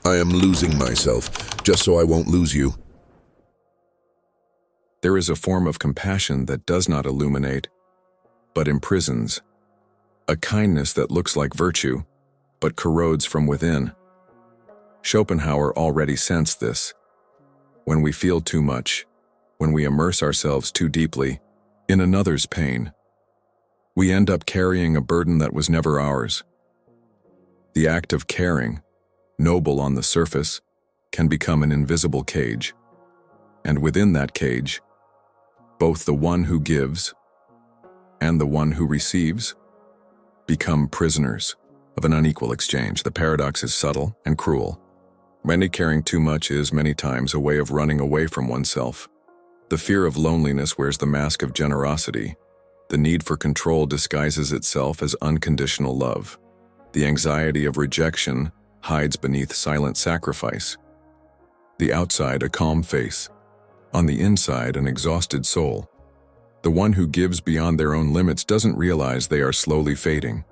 I am losing myself, just so I won't lose you. There is a form of compassion that does not illuminate, but imprisons. A kindness that looks like virtue, but corrodes from within. Schopenhauer already sensed this. When we feel too much, when we immerse ourselves too deeply in another's pain, we end up carrying a burden that was never ours. The act of caring, noble on the surface, can become an invisible cage. And within that cage, both the one who gives and the one who receives become prisoners of an unequal exchange. The paradox is subtle and cruel. Many caring too much is many times a way of running away from oneself. The fear of loneliness wears the mask of generosity. The need for control disguises itself as unconditional love. The anxiety of rejection hides beneath silent sacrifice. The outside, a calm face. On the inside, an exhausted soul. The one who gives beyond their own limits doesn't realize they are slowly fading.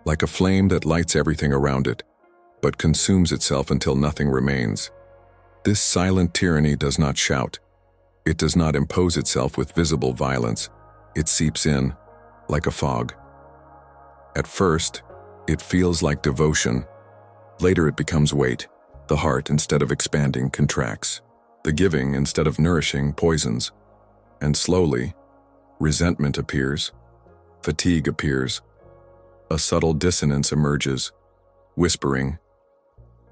Like a flame that lights everything around it, but consumes itself until nothing remains. This silent tyranny does not shout. It does not impose itself with visible violence. It seeps in, like a fog. At first, it feels like devotion. Later it becomes weight. The heart, instead of expanding, contracts. The giving, instead of nourishing, poisons. And slowly, resentment appears. Fatigue appears. A subtle dissonance emerges, whispering,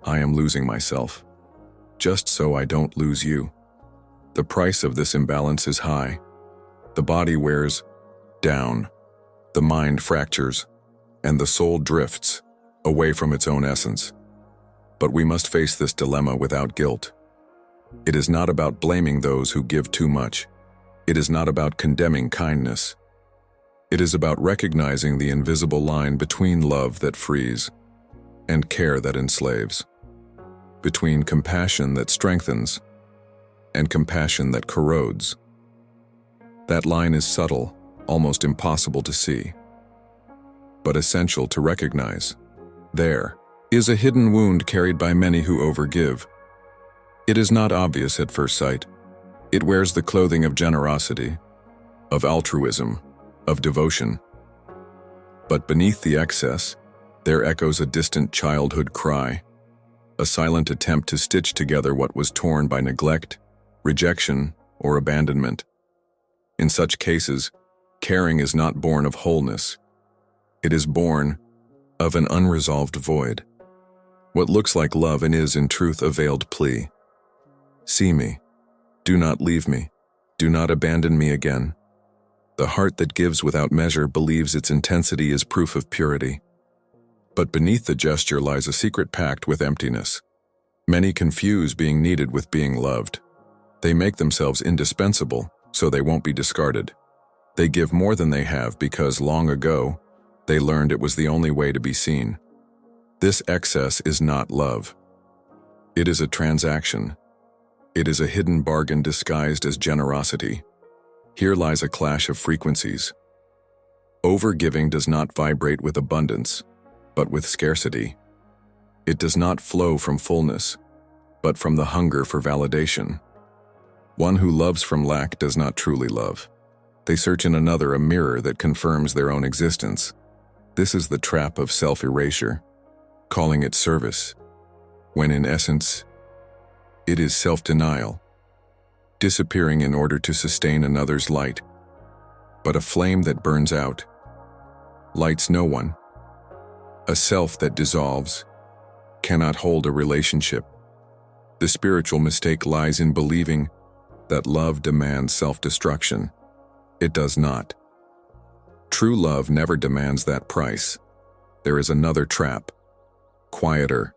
"I am losing myself, just so I don't lose you." The price of this imbalance is high. The body wears down, the mind fractures, and the soul drifts away from its own essence. But we must face this dilemma without guilt. It is not about blaming those who give too much. It is not about condemning kindness. It is about recognizing the invisible line between love that frees and care that enslaves, between compassion that strengthens and compassion that corrodes. That line is subtle, almost impossible to see, but essential to recognize. There is a hidden wound carried by many who overgive. It is not obvious at first sight. It wears the clothing of generosity, of altruism, of devotion. But beneath the excess, there echoes a distant childhood cry, a silent attempt to stitch together what was torn by neglect, rejection, or abandonment. In such cases, caring is not born of wholeness. It is born of an unresolved void. What looks like love and is in truth a veiled plea. See me. Do not leave me. Do not abandon me again. The heart that gives without measure believes its intensity is proof of purity. But beneath the gesture lies a secret pact with emptiness. Many confuse being needed with being loved. They make themselves indispensable so they won't be discarded. They give more than they have because long ago, they learned it was the only way to be seen. This excess is not love. It is a transaction. It is a hidden bargain disguised as generosity. Here lies a clash of frequencies. Overgiving does not vibrate with abundance, but with scarcity. It does not flow from fullness, but from the hunger for validation. One who loves from lack does not truly love. They search in another a mirror that confirms their own existence. This is the trap of self-erasure, calling it service, when in essence, it is self-denial, disappearing in order to sustain another's light. But a flame that burns out lights no one. A self that dissolves cannot hold a relationship. The spiritual mistake lies in believing that love demands self-destruction. It does not. True love never demands that price. There is another trap, quieter,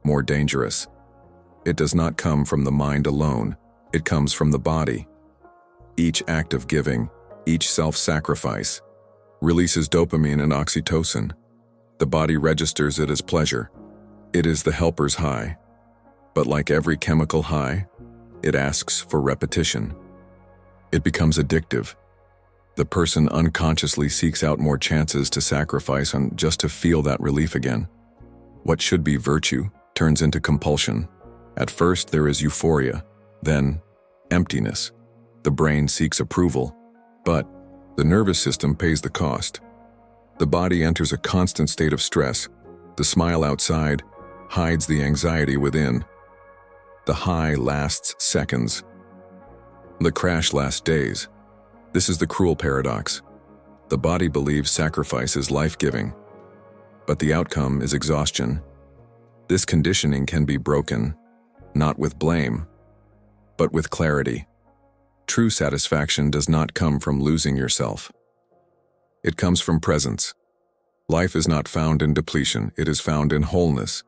more dangerous. It does not come from the mind alone. It comes from the body. Each act of giving, each self-sacrifice, releases dopamine and oxytocin. The body registers it as pleasure. It is the helper's high. But like every chemical high, it asks for repetition. It becomes addictive. The person unconsciously seeks out more chances to sacrifice just to feel that relief again. What should be virtue turns into compulsion. At first, there is euphoria, then emptiness. The brain seeks approval, but the nervous system pays the cost. The body enters a constant state of stress. The smile outside hides the anxiety within. The high lasts seconds. The crash lasts days. This is the cruel paradox. The body believes sacrifice is life-giving, but the outcome is exhaustion. This conditioning can be broken, not with blame, but with clarity. True satisfaction does not come from losing yourself. It comes from presence. Life is not found in depletion, it is found in wholeness.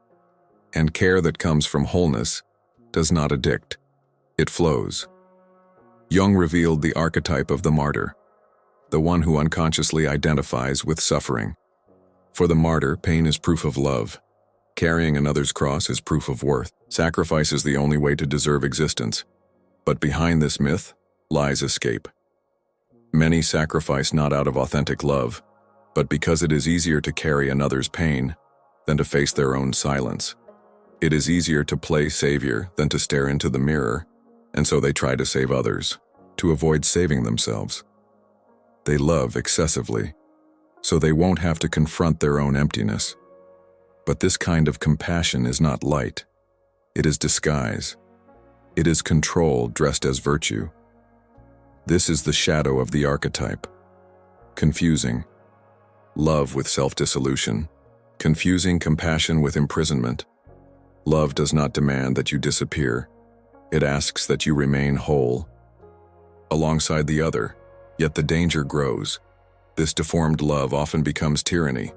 And care that comes from wholeness does not addict, it flows. Jung revealed the archetype of the martyr, the one who unconsciously identifies with suffering. For the martyr, pain is proof of love. Carrying another's cross is proof of worth. Sacrifice is the only way to deserve existence. But behind this myth lies escape. Many sacrifice not out of authentic love, but because it is easier to carry another's pain than to face their own silence. It is easier to play savior than to stare into the mirror, and so they try to save others, to avoid saving themselves. They love excessively, so they won't have to confront their own emptiness. But this kind of compassion is not light. It is disguise. It is control dressed as virtue. This is the shadow of the archetype. Confusing love with self-dissolution, confusing compassion with imprisonment. Love does not demand that you disappear. It asks that you remain whole alongside the other, yet the danger grows. This deformed love often becomes tyranny.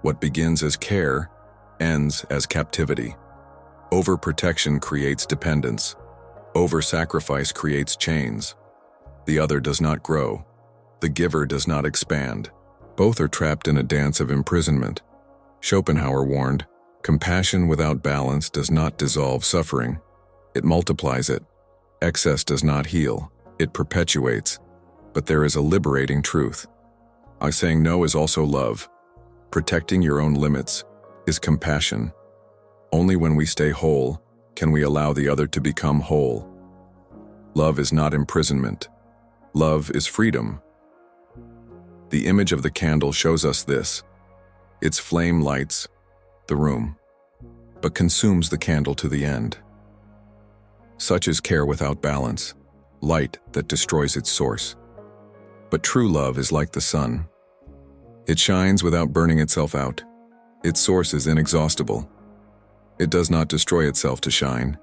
What begins as care ends as captivity. Overprotection creates dependence. Over-sacrifice creates chains. The other does not grow. The giver does not expand. Both are trapped in a dance of imprisonment. Schopenhauer warned, compassion without balance does not dissolve suffering. It multiplies it. Excess does not heal. It perpetuates. But there is a liberating truth. Saying no is also love. Protecting your own limits is compassion. Only when we stay whole can we allow the other to become whole. Love is not imprisonment. Love is freedom. The image of the candle shows us this. Its flame lights the room, but consumes the candle to the end. Such is care without balance, light that destroys its source. But true love is like the sun. It shines without burning itself out. Its source is inexhaustible. It does not destroy itself to shine.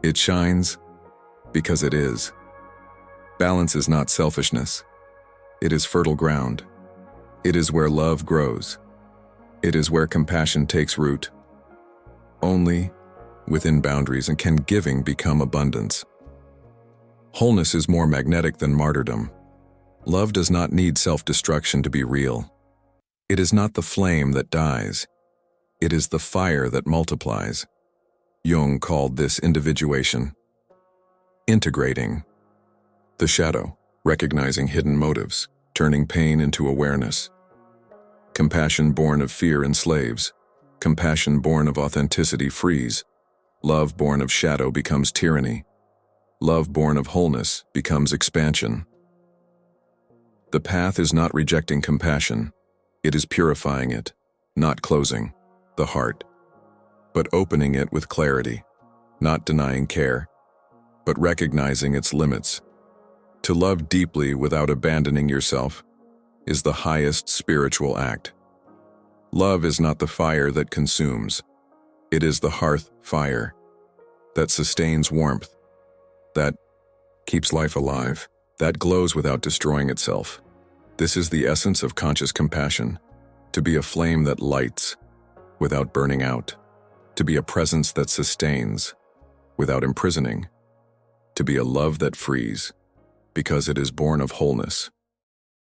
It shines because it is. Balance is not selfishness. It is fertile ground. It is where love grows. It is where compassion takes root. Only within boundaries and can giving become abundance. Wholeness is more magnetic than martyrdom. Love does not need self-destruction to be real. It is not the flame that dies. It is the fire that multiplies. Jung called this individuation. Integrating. The shadow, recognizing hidden motives, turning pain into awareness. Compassion born of fear enslaves. Compassion born of authenticity frees. Love born of shadow becomes tyranny. Love born of wholeness becomes expansion. The path is not rejecting compassion. It is purifying it, not closing the heart, but opening it with clarity, not denying care, but recognizing its limits. To love deeply without abandoning yourself is the highest spiritual act. Love is not the fire that consumes. It is the hearth fire that sustains warmth, that keeps life alive, that glows without destroying itself. This is the essence of conscious compassion, to be a flame that lights without burning out, to be a presence that sustains without imprisoning, to be a love that frees, because it is born of wholeness.